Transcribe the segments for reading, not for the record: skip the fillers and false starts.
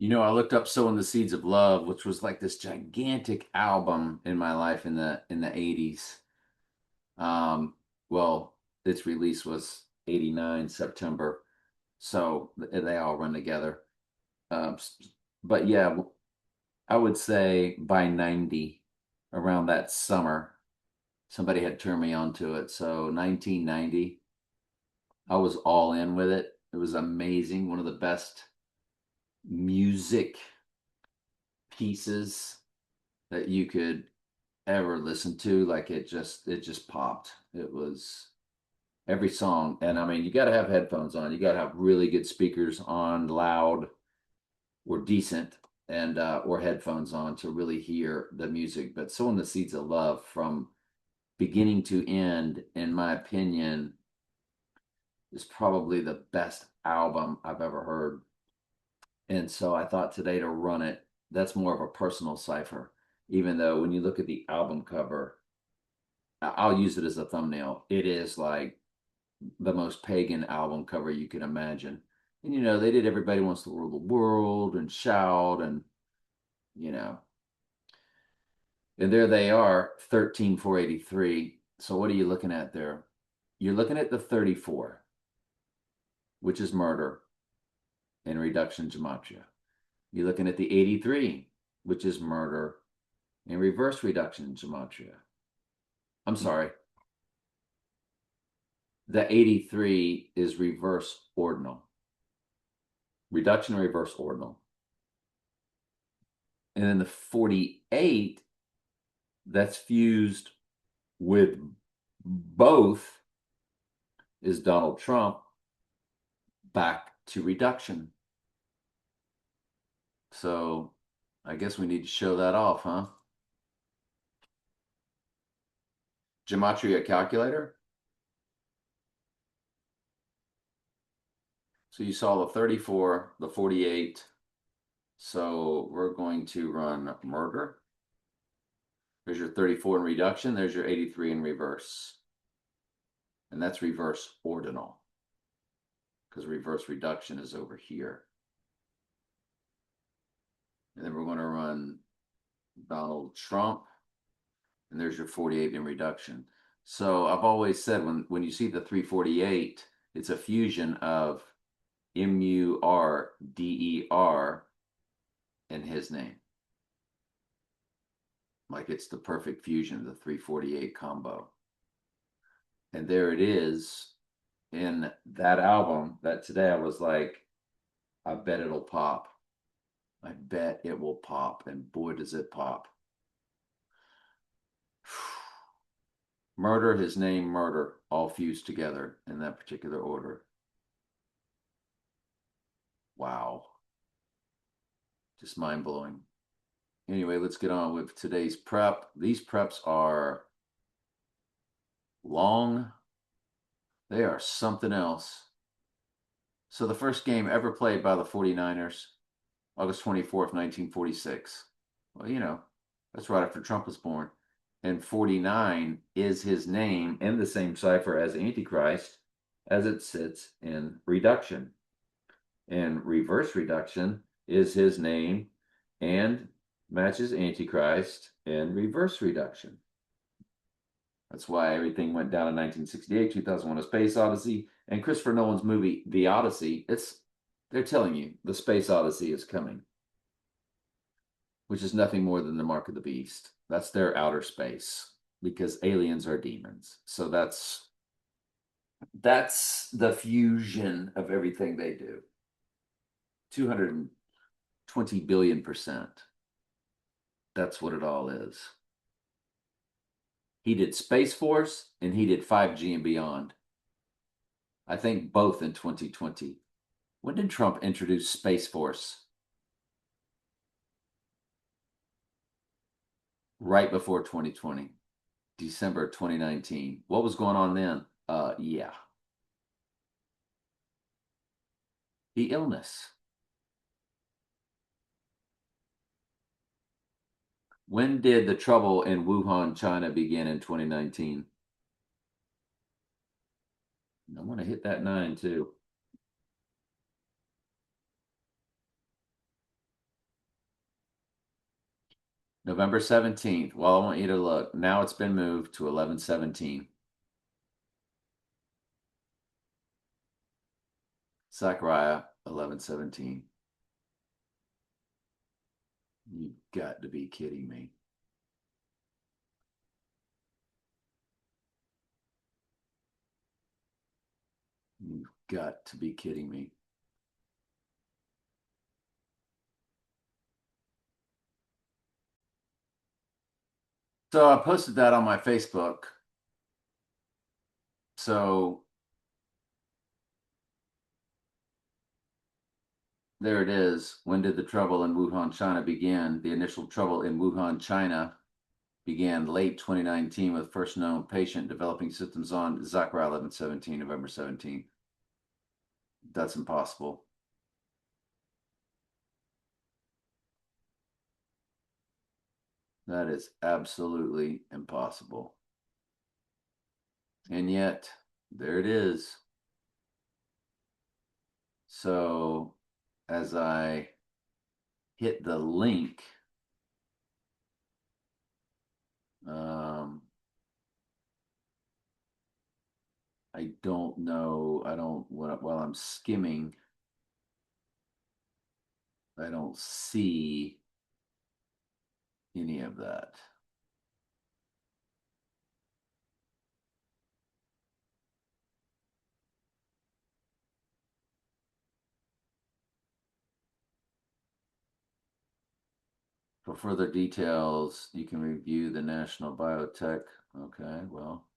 I looked up Sowing the Seeds of Love, which was like this gigantic album in my life in the 80s. Um, well, its release was 89 September, so they all run together. Um, but yeah, I would say by 90, around that summer, somebody had turned me onto it. So 1990, I was all in with it. It was amazing. One of the best music pieces that you could ever listen to. Like it just popped. It was every song. And I mean, you got to have headphones on. You got to have really good speakers on, loud or decent, and or headphones on to really hear the music. But Sowing the Seeds of Love from beginning to end, in my opinion, is probably the best album I've ever heard. And so I thought today to run it, that's more of a personal cipher. Even though when you look at the album cover, I'll use it as a thumbnail. It is like the most pagan album cover you can imagine. And they did Everybody Wants to Rule the World and Shout you know, and there they are, 13,483. So what are you looking at there? You're looking at the 34, which is murder in reduction gematria. You're looking at the 83, which is murder in reverse reduction gematria. I'm sorry, the 83 is reverse ordinal, reduction and reverse ordinal. And then the 48, that's fused with both, is Donald Trump back to reduction. So I guess we need to show that off, huh? Gematria calculator. So you saw the 34, the 48. So we're going to run murder. There's your 34 in reduction. There's your 83 in reverse. And that's reverse ordinal because reverse reduction is over here. And then we're going to run Donald Trump. And there's your 48 in reduction. So I've always said when you see the 348, it's a fusion of MURDER in his name. Like it's the perfect fusion of the 348 combo. And there it is in that album that today I was like, I bet it'll pop. I bet it will pop. And boy, does it pop. Murder, his name, murder, all fused together in that particular order. Wow. Just mind blowing. Anyway, let's get on with today's prep. These preps are long, they are something else. So, the first game ever played by the 49ers, August 24th, 1946. Well, that's right after Trump was born. And 49 is his name in the same cipher as Antichrist as it sits in reduction. And reverse reduction is his name and matches Antichrist in reverse reduction. That's why everything went down in 1968, 2001: A Space Odyssey, and Christopher Nolan's movie The Odyssey. They're telling you the Space Odyssey is coming, which is nothing more than the mark of the beast. That's their outer space because aliens are demons. So that's the fusion of everything they do. 220 billion%. That's what it all is. He did Space Force and he did 5G and beyond. I think both in 2020. When did Trump introduce Space Force? Right before 2020, December 2019. What was going on then? Yeah, the illness. When did the trouble in Wuhan, China begin in 2019? I want to hit that 9 too. November 17th. Well, I want you to look. Now it's been moved to 11/17. Zechariah 11/17. You've got to be kidding me. You've got to be kidding me. So I posted that on my Facebook. So there it is. When did the trouble in Wuhan, China begin? The initial trouble in Wuhan, China began late 2019 with first known patient developing symptoms on Zechariah 11/17, November 17th. That's impossible. That is absolutely impossible. And yet, there it is. So, as I hit the link, I don't know. I don't, while I'm skimming, I don't see any of that. For further details, you can review the National Biotech. Okay, well,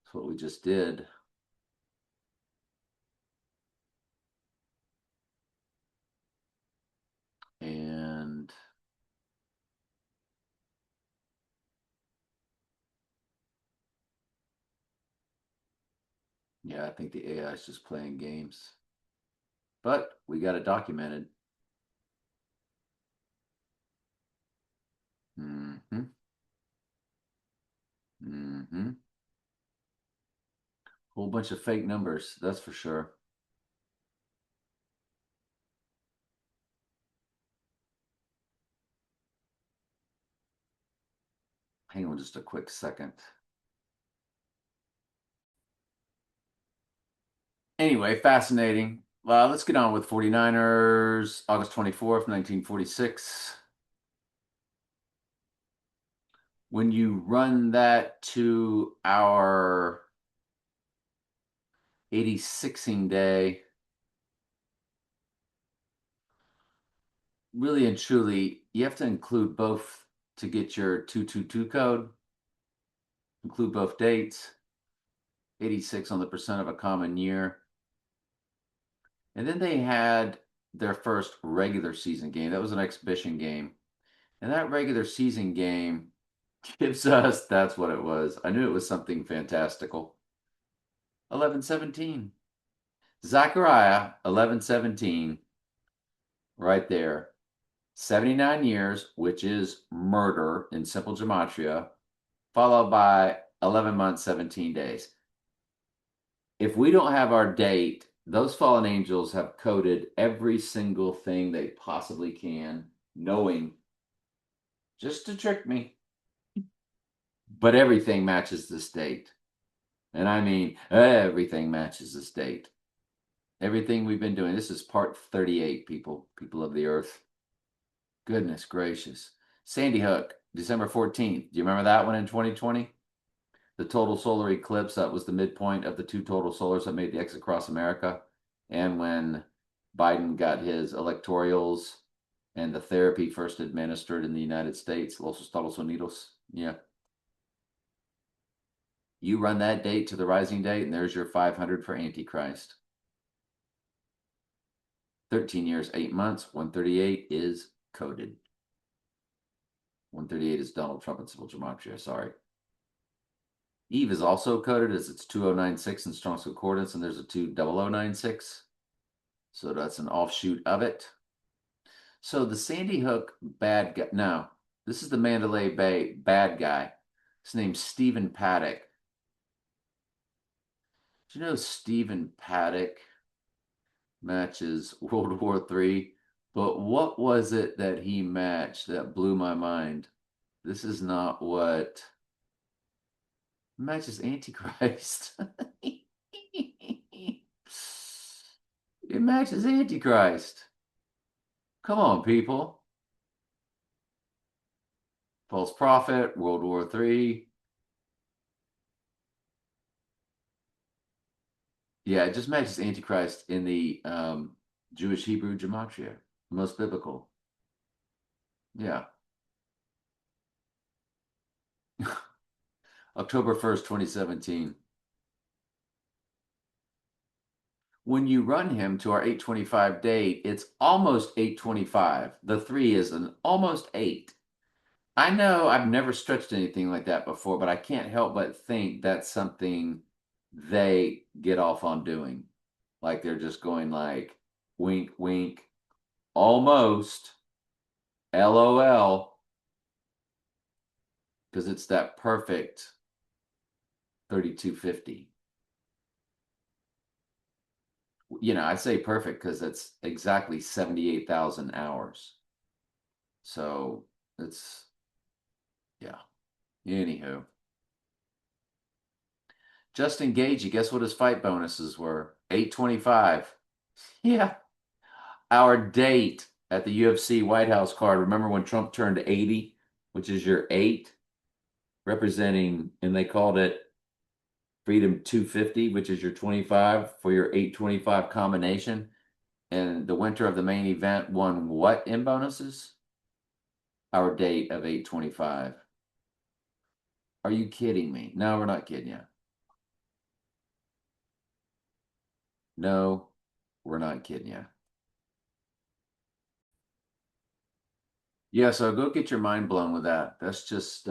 that's what we just did. And yeah, I think the AI is just playing games. But we got it documented. Mm-hmm. Mm-hmm. Whole bunch of fake numbers, that's for sure. Hang on just a quick second. Anyway, fascinating. Let's get on with 49ers, August 24th, 1946. When you run that to our 86ing day, really and truly, you have to include both to get your 222 code, include both dates, 86 on the percent of a common year. And then they had their first regular season game. That was an exhibition game. And that regular season game gives us, that's what it was. I knew it was something fantastical. 11/17. Zechariah 11/17, right there. 79 years, which is murder in simple gematria, followed by 11 months, 17 days. If we don't have our date, those fallen angels have coded every single thing they possibly can, knowing just to trick me. But everything matches this date. And I mean, everything matches this date. Everything we've been doing. This is part 38, people of the earth. Goodness gracious. Sandy Hook, December 14th. Do you remember that one in 2020? The total solar eclipse that was the midpoint of the two total solars that made the exit across America. And when Biden got his electorals and the therapy first administered in the United States, Los Estados Unidos. Yeah. You run that date to the rising date, and there's your 500 for Antichrist. 13 years, 8 months, 138 is coded. 138 is Donald Trump in civil gematria, sorry. Eve is also coded as it's 2096 in Strong's Concordance, and there's a 20096. So that's an offshoot of it. So the Sandy Hook bad guy, no, this is the Mandalay Bay bad guy. His name's Stephen Paddock. Do you know Stephen Paddock matches World War III But what was it that he matched that blew my mind? This is not what matches Antichrist. It matches Antichrist. Come on, people. False prophet, World War III. Yeah, it just matches Antichrist in the Jewish Hebrew gematria, most biblical. Yeah. October 1st, 2017. When you run him to our 825 date, it's almost 825. The 3 is an almost 8. I know I've never stretched anything like that before, but I can't help but think that's something they get off on doing. Like they're just going like wink, wink, almost, LOL, because it's that perfect 3250. I say perfect because it's exactly 78,000 hours. So it's, yeah. Anywho, Justin Gagey, guess what his fight bonuses were? 825. Yeah. Our date at the UFC White House card. Remember when Trump turned 80, which is your 8, representing, and they called it Freedom 250, which is your 25 for your 825 combination. And the winner of the main event won what in bonuses? Our date of 825. Are you kidding me? No, we're not kidding you. No, we're not kidding you. Yeah, so go get your mind blown with that. That's just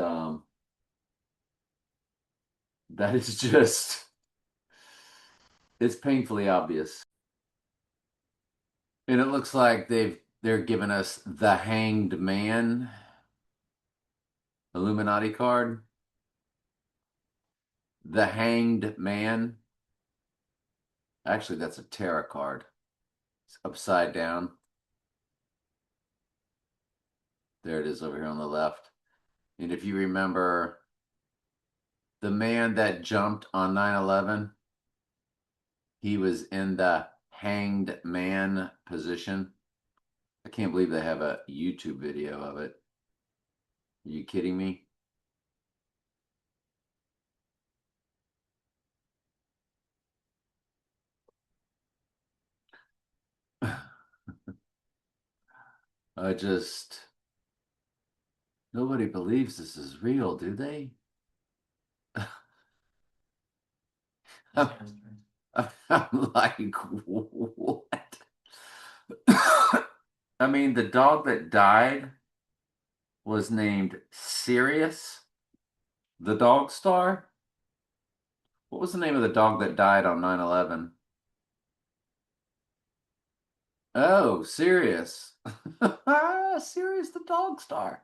that is just it's painfully obvious. And it looks like they're giving us the Hanged Man Illuminati card. The Hanged Man. Actually, that's a tarot card. It's upside down. There it is over here on the left. And if you remember the man that jumped on 9/11, he was in the Hanged Man position. I can't believe they have a YouTube video of it. Are you kidding me? I just, nobody believes this is real, do they? I'm, I'm like, what? I mean, the dog that died was named Sirius, the dog star. What was the name of the dog that died on 9/11? Oh, Sirius. Sirius the dog star.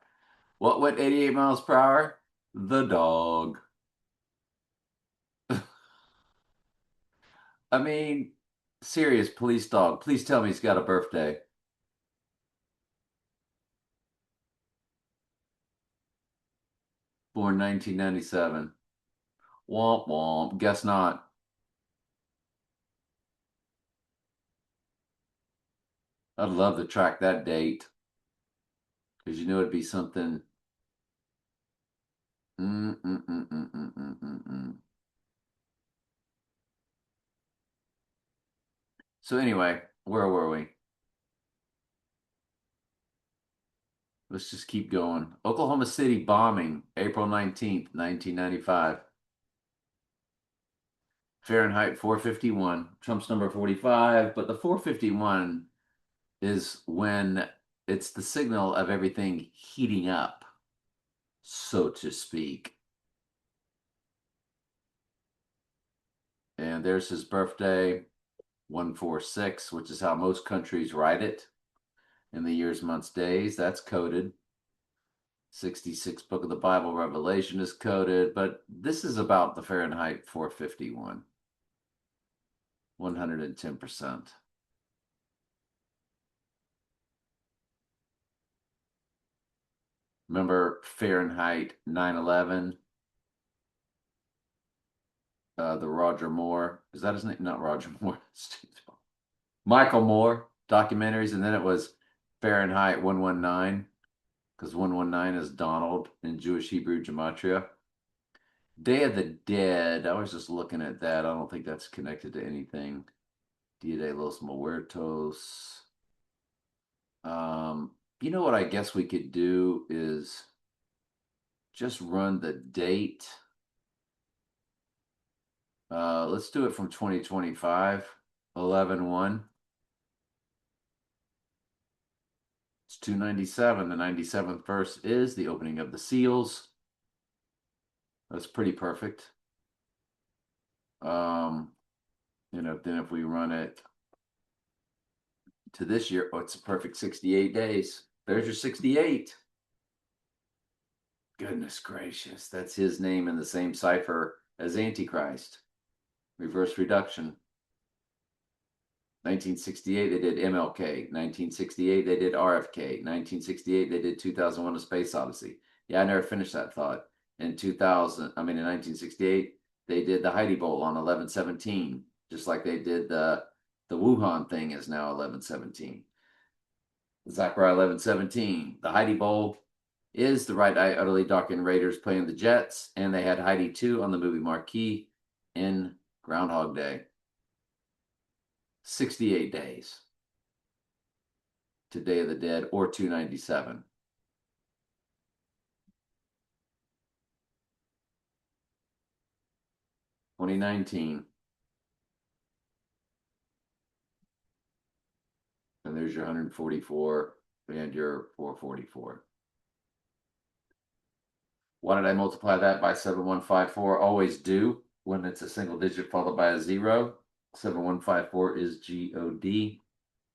What went 88 miles per hour? The dog. I mean, Sirius police dog. Please tell me he's got a birthday. Born 1997. Womp womp. Guess not. I'd love to track that date because you know it'd be something. Mm, mm, mm, mm, mm, mm, mm, mm. So anyway, where were we? Let's just keep going. Oklahoma City bombing, April 19th, 1995. Fahrenheit 451. Trump's number 45, but the 451 is when it's the signal of everything heating up, so to speak. And there's his birthday, 146, which is how most countries write it in the years, months, days. That's coded. 66 book of the Bible, Revelation is coded, but this is about the Fahrenheit 451, 110%. Remember Fahrenheit 9/11? The Roger Moore. Is that his name? Not Roger Moore. Michael Moore documentaries, and then it was Fahrenheit 119 because 119 is Donald in Jewish Hebrew gematria. Day of the Dead. I was just looking at that. I don't think that's connected to anything. Dia de los Muertos. You know what I guess we could do is just run the date. Let's do it from 2025, 11/1. It's 297. The 97th verse is the opening of the seals. That's pretty perfect. Then if we run it to this year, oh, it's a perfect 68 days. There's your 68. Goodness gracious. That's his name in the same cipher as Antichrist. Reverse reduction. 1968, they did MLK. 1968, they did RFK. 1968, they did 2001: A Space Odyssey. Yeah, I never finished that thought. In 1968, they did the Heidi Bowl on 11/17, just like they did the Wuhan thing is now 11/17. Zachariah 11/17. The Heidi Bowl is the right eye utterly darkened Raiders playing the Jets, and they had Heidi 2 on the movie marquee in Groundhog Day. 68 days to Day of the Dead or 297. $2019. And there's your 144 and your 444. Why did I multiply that by 7154? Always do when it's a single digit followed by a 0. 7154 is GOD.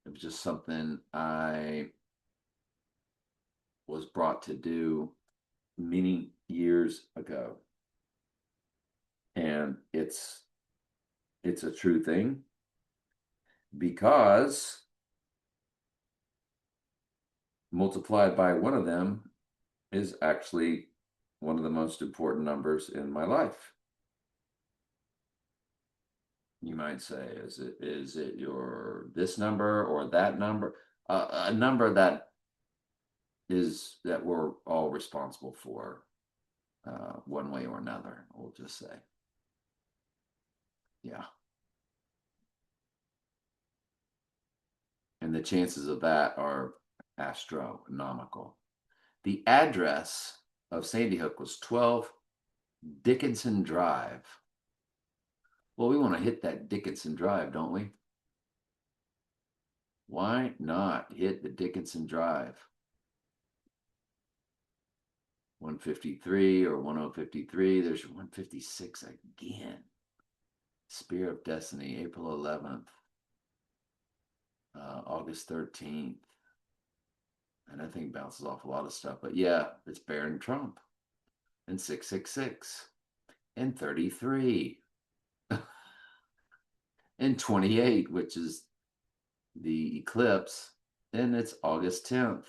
It was just something I was brought to do many years ago. And it's a true thing because multiplied by one of them is actually one of the most important numbers in my life. You might say, is it your this number or that number? A number that we're all responsible for one way or another, we'll just say. Yeah. And the chances of that are astronomical. The address of Sandy Hook was 12 Dickinson Drive. Well, we want to hit that Dickinson Drive, don't we? Why not hit the Dickinson Drive? 153 or 1053. There's your 156 again. Spear of Destiny, April 11th, August 13th. And I think bounces off a lot of stuff. But yeah, it's Barron Trump. And 666. And 33. And 28, which is the eclipse. And it's August 10th.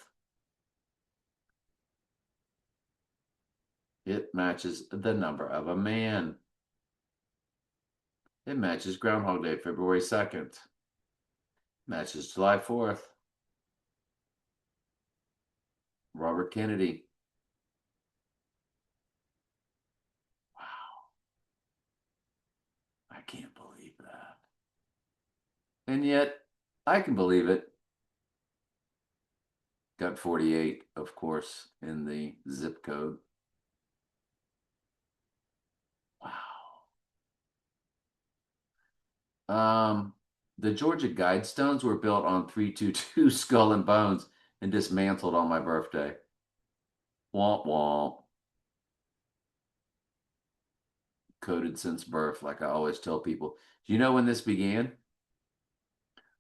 It matches the number of a man. It matches Groundhog Day, February 2nd. Matches July 4th. Robert Kennedy. Wow. I can't believe that. And yet, I can believe it. Got 48, of course, in the zip code. Wow. The Georgia Guidestones were built on 322 Skull and Bones and dismantled on my birthday. Womp womp. Coded since birth, like I always tell people. Do you know when this began?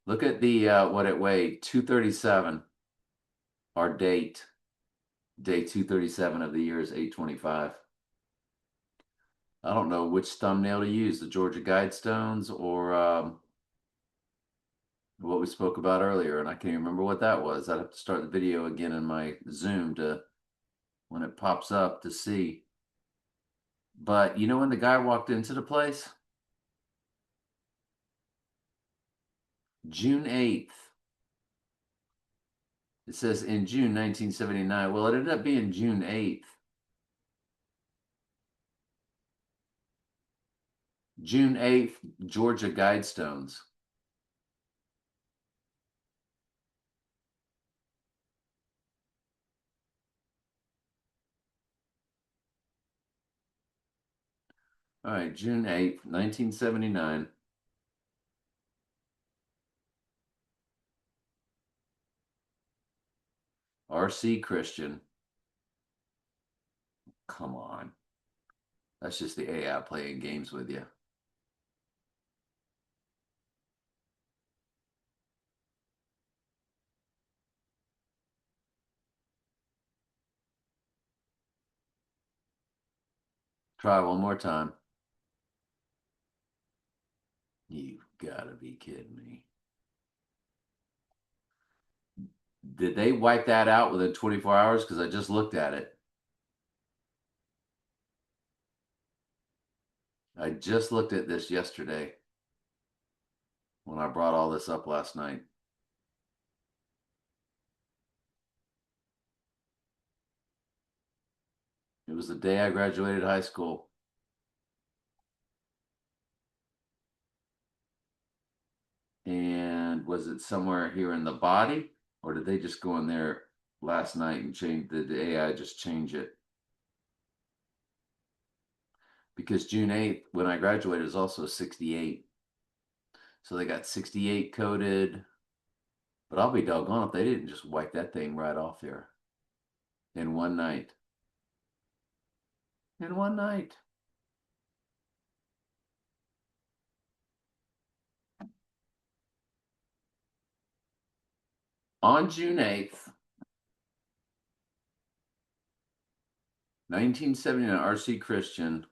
Look at the what it weighed, 237. Our date, day 237 of the year is 825. I don't know which thumbnail to use, the Georgia Guidestones or what we spoke about earlier, and I can't even remember what that was. I'd have to start the video again in my Zoom to when it pops up to see. But you know when the guy walked into the place? June 8th. It says in June 1979. Well, it ended up being June 8th. June 8th, Georgia Guidestones. All right, June 8th, 1979. RC Christian. Come on. That's just the AI playing games with you. Try one more time. You've got to be kidding me. Did they wipe that out within 24 hours? Because I just looked at it. I just looked at this yesterday when I brought all this up last night. It was the day I graduated high school. And was it somewhere here in the body? Or did they just go in there last night and change the AI just change it? Because June 8th, when I graduated, is also 68. So they got 68 coded. But I'll be doggone if they didn't just wipe that thing right off there in one night. In one night. On June 8th, 1979, RC Christian.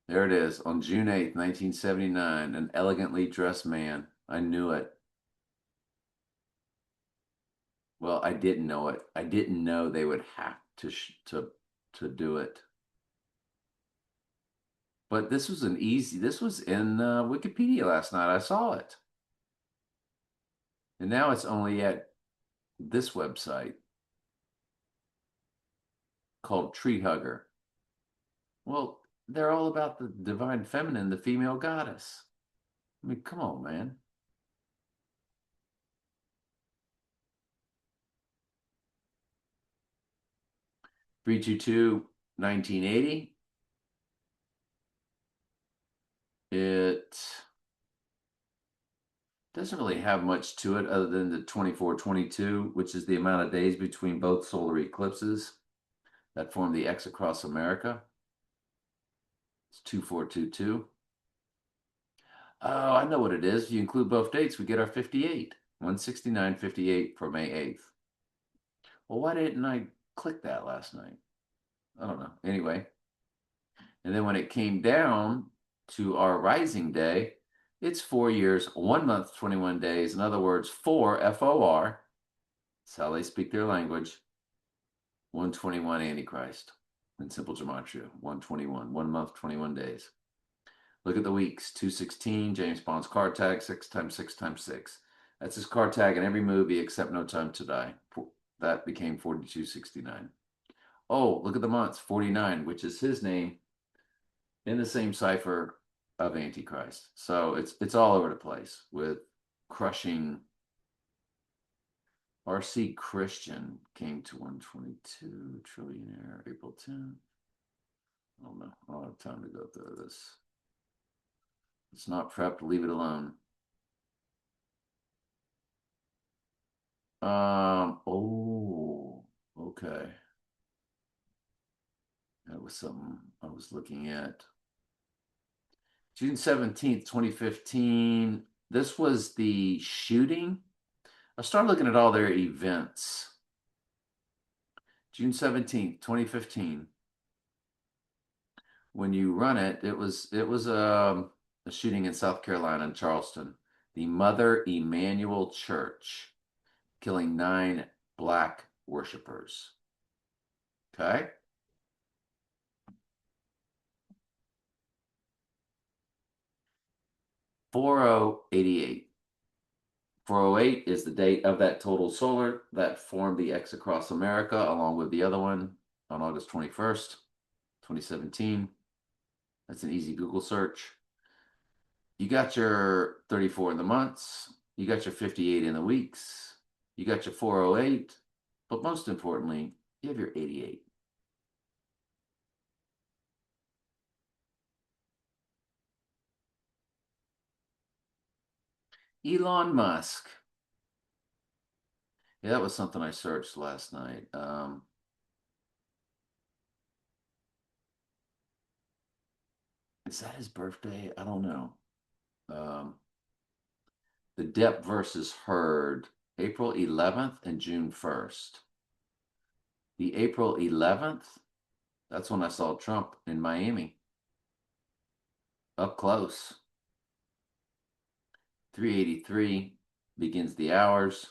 There it is. On June 8th, 1979, an elegantly dressed man. I knew it. Well, I didn't know it. I didn't know they would have to do it. But this was this was in Wikipedia last night. I saw it. And now it's only at this website called Tree Hugger. Well, they're all about the divine feminine, the female goddess. I mean, come on, man. Two 1980. It doesn't really have much to it other than the 2422, which is the amount of days between both solar eclipses that form the X across America. It's 2422. Oh, I know what it is. If you include both dates, we get our 58. 169.58 for May 8th. Well, why didn't I click that last night? I don't know. Anyway, and then when it came down to our rising day, it's 4 years, 1 month, 21 days. In other words, 4 FOR. That's how they speak their language. 121 Antichrist in simple gematria. 121, 1 month, 21 days. Look at the weeks. 216, James Bond's card tag, 6 times 6 times 6. That's his card tag in every movie except No Time to Die. That became 4269. Oh, look at the months. 49, which is his name in the same cipher of Antichrist. So it's all over the place with crushing. RC Christian came to 122 trillionaire April 10th. I don't know. I don't have time to go through this. It's not prepped. Leave it alone. Oh, okay. That was something I was looking at. June 17th, 2015. This was the shooting. I started looking at all their events. June 17th, 2015. when you run it, it was a shooting in South Carolina in Charleston. The Mother Emanuel Church killing 9 black worshipers. Okay. 4088. 408 is the date of that total solar that formed the X across America, along with the other one on August 21st, 2017. That's an easy Google search. You got your 34 in the months, you got your 58 in the weeks, you got your 408, but most importantly, you have your 88. Elon Musk. Yeah, that was something I searched last night. Is that his birthday? I don't know. Um, the Depp versus Heard, April 11th and June 1st. The April 11th, that's when I saw Trump in Miami, up close. 383 begins the hours.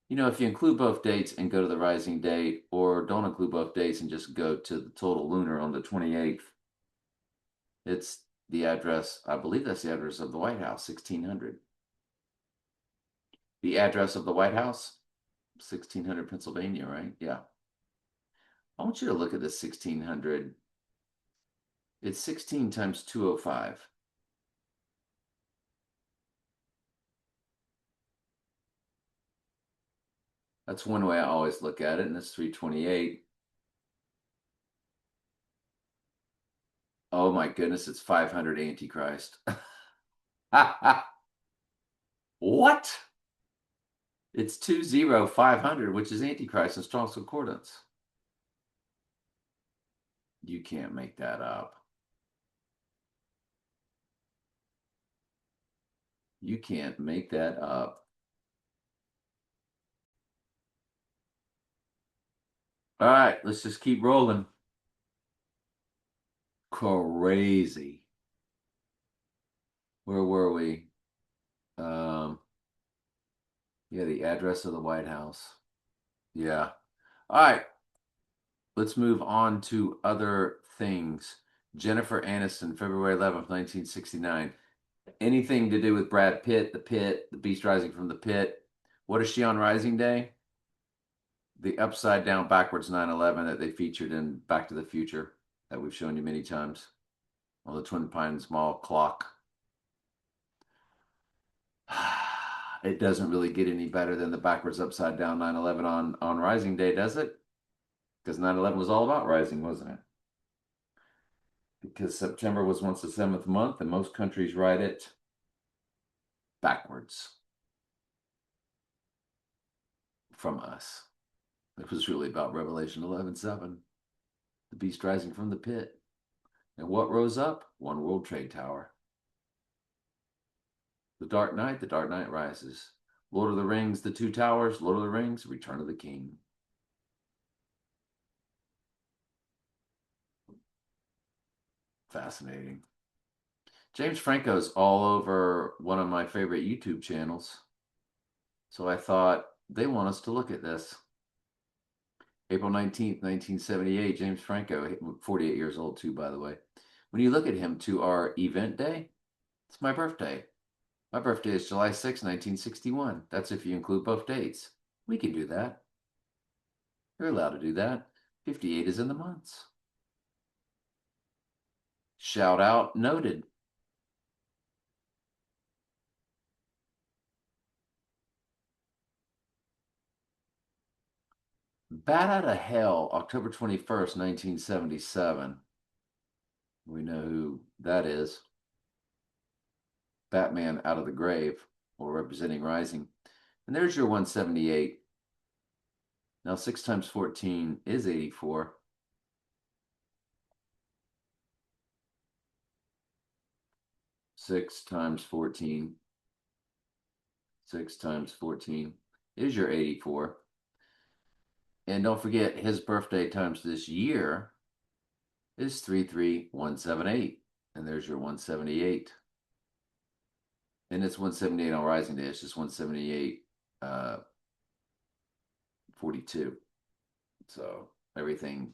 You know, if you include both dates and go to the rising date, or don't include both dates and just go to the total lunar on the 28th, it's the address, I believe that's the address of the White House, 1600. The address of the White House, 1600 Pennsylvania, right? Yeah. I want you to look at this 1600. It's 16 times 205. That's one way I always look at it, and it's 328. Oh my goodness, it's 500 Antichrist. What? It's 20500, which is Antichrist in Strong's Concordance. You can't make that up. You can't make that up. All right, let's just keep rolling. Crazy. Where were we? Um, yeah, the address of the White House. Yeah. All right, let's move on to other things. Jennifer Aniston, February 11th, 1969. Anything to do with Brad Pitt, The Pit, The Beast Rising from the Pit. What is she on Rising Day? The upside down backwards 9/11 that they featured in Back to the Future that we've shown you many times on the Twin Pines Mall clock. It doesn't really get any better than the backwards upside down 9/11 on Rising Day, does it? Because 9/11 was all about rising, wasn't it? Because September was once the 7th month, and most countries write it backwards from us. It was really about Revelation 11:7, the beast rising from the pit. And what rose up? One World Trade Tower. The Dark Knight rises. Lord of the Rings, The Two Towers, Lord of the Rings, Return of the King. Fascinating. James Franco's all over one of my favorite YouTube channels. So I thought they want us to look at this. April 19th, 1978, James Franco, 48 years old too, by the way. When you look at him to our event day, it's my birthday. My birthday is July 6th, 1961. That's if you include both dates. We can do that. You're allowed to do that. 58 is in the months. Shout out noted. Bat Out of Hell, October 21st, 1977. We know who that is. Batman Out of the Grave, or representing Rising. And there's your 178. Now 6 times 14 is 84. 6 times 14. 6 times 14 is your 84. And don't forget his birthday times this year is 33178. And there's your 178. And it's 178 on Rising Day. It's just 178 42. So everything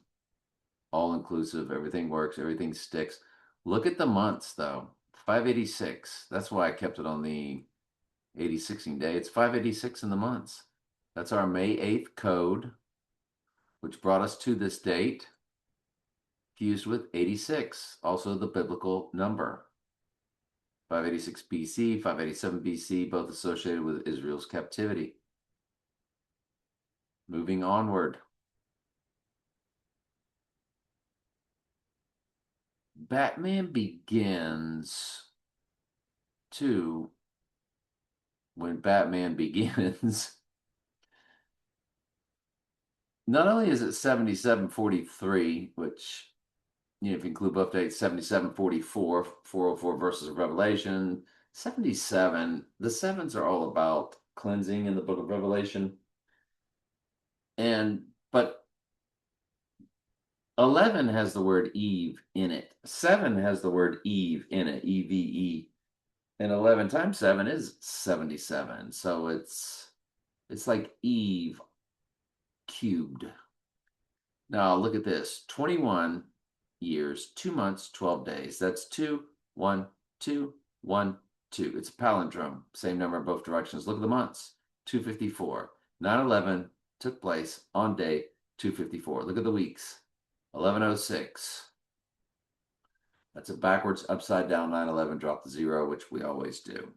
all inclusive, everything works, everything sticks. Look at the months though. 586. That's why I kept it on the 86ing day. It's 586 in the months. That's our May 8th code, which brought us to this date, fused with 86, also the biblical number. 586 BC, 587 BC, both associated with Israel's captivity. Moving onward. Batman Begins 2, when Batman begins, not only is it 7743, which, you know, if you include both dates, 7744, 404 verses of Revelation, 77, the sevens are all about cleansing in the book of Revelation. But 11 has the word Eve in it. 7 has the word Eve in it, EVE. And 11 times 7 is 77. So it's like Eve cubed. Now look at this. 21 years, 2 months, 12 days. That's 2, 1, 2, 1, 2. It's a palindrome. Same number in both directions. Look at the months. 254. 9/11 took place on day 254. Look at the weeks. 1106. That's a backwards, upside down 9/11. Drop the 0, which we always do.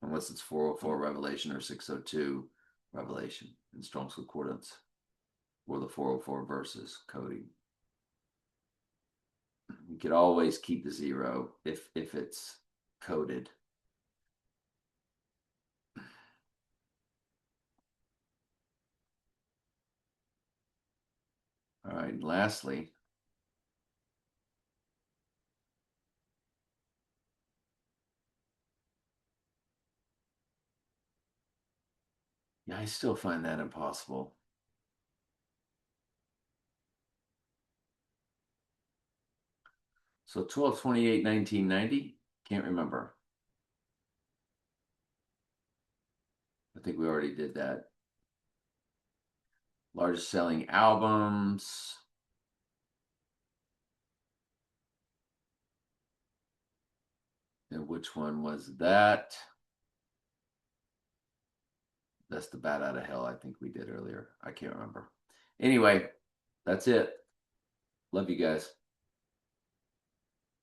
Unless it's 404 Revelation or 602 Revelation in Strong's Concordance, or the 404 verses coding. You could always keep the 0 if it's coded. All right, lastly, yeah, I still find that impossible. So 12/28/1990, can't remember. I think we already did that. Largest selling albums. And which one was that? That's the Bat Out of Hell, I think we did earlier. I can't remember. Anyway, that's it. Love you guys.